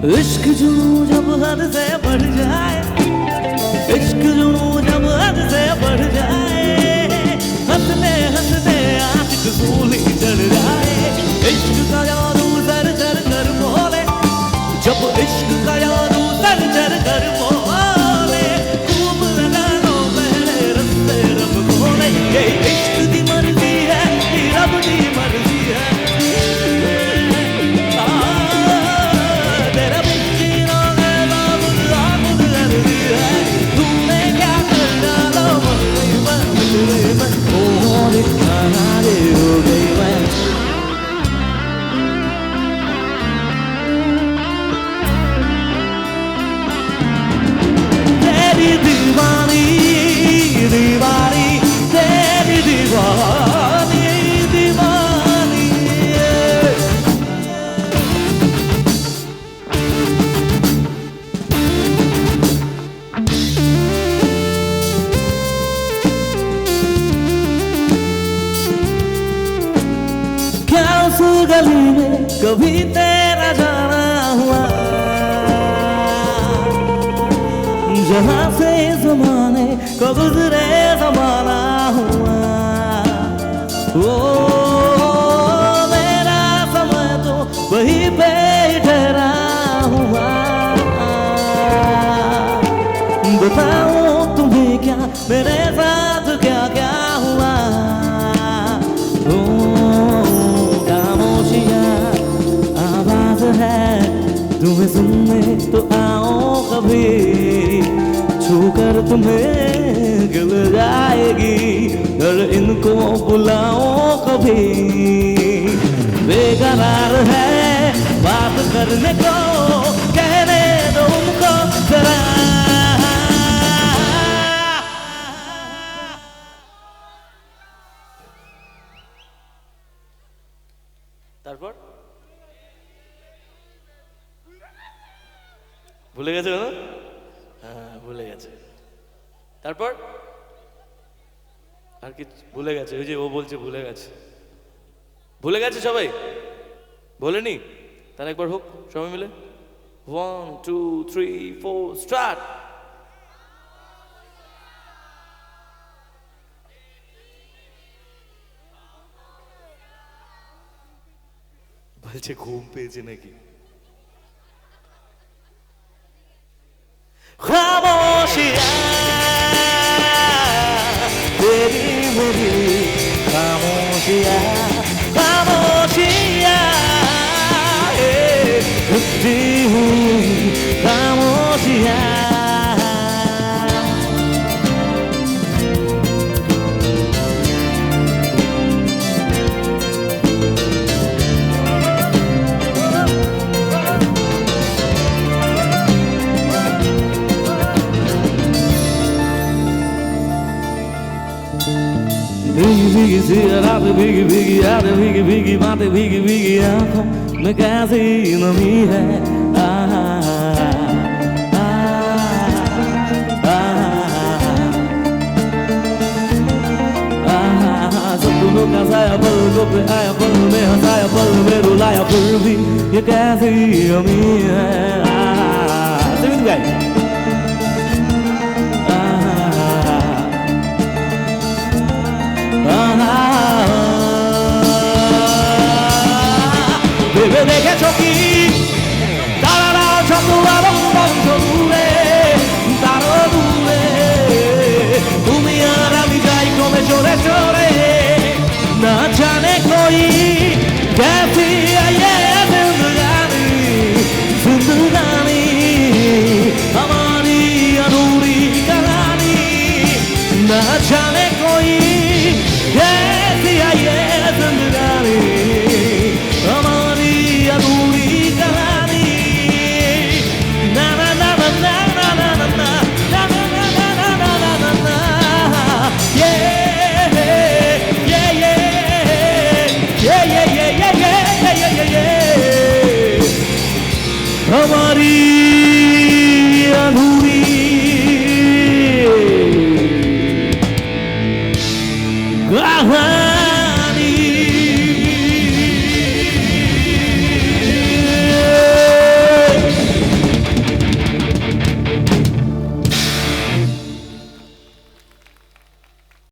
इश्क जुनून जब हद से बढ़ जाए, इश्क जुनून जब हद से बढ़ जाए, हंसते हंसते आशिक सूली चढ़ जाए। इश्क का जादू सर चढ़ कर बोले, जब इश्क का जादू सर चढ़ कर बोले, खूब लगा लो पहले रस्ते रब खोले। ये इश्क दी मर्जी है, ये रब दी मर्जी है। गली में कभी तेरा जाना हुआ, जहाँ से ज़माने को गुज़रे ज़माना हुआ। ओ मेरा समय तो वहीं पे ठहरा हुआ। बताऊं तुम्हें क्या मेरे साथ क्या क्या हुआ। तुम्हें सुनने तो आओ कभी, छूकर तुम्हें गिर जाएगी, अगर इनको बुलाओ कभी। बेकरार है बात करने को, कहने दो उनको जरा। তারপর ভুলে গেছে না? হ্যাঁ ভুলে গেছে। তারপর আর কি ভুলে গেছে? ওই যে ও বলছে ভুলে গেছে। ভুলে গেছে সবাই? বলেনি? তাহলে একবার হোক সবাই মিলে। 1 2 3 4 স্টার্ট। বলছে ঘুম পেয়েছে নাকি? खामोशियाँ तेरी मेरी खामोशियाँ, खामोशियाँ उठती हुई खामोशियाँ। भीगी भीगी सी रात, भीगी भीगी याद, भीगी भीगी बातें, भीगी भीगी आंखों में कैसी नमी है। सपनों का साया पलकों पे आया, पल में हंसाया, पल में रुलाया, फिर भी ये कैसी नमी है। ভেবে দেখেছো কি তারারাও শত আরো বংশ দূরে, তারও দূরে তুমি আর আমি যাই কমে চড়ে চড়ে। না জানে কই कैसी है ये जिंदगानी, जिंदगानी हमारी अधूरी कहानी। ना जाने कोई कैसी है ये जिंदगानी, हमारी अधूरी कहानी। ना ना ना ना ना ना ना ना ना ना ना ना ना ना ना ना। ये ये ये ये ये ये ये ये ये ये ये हमारी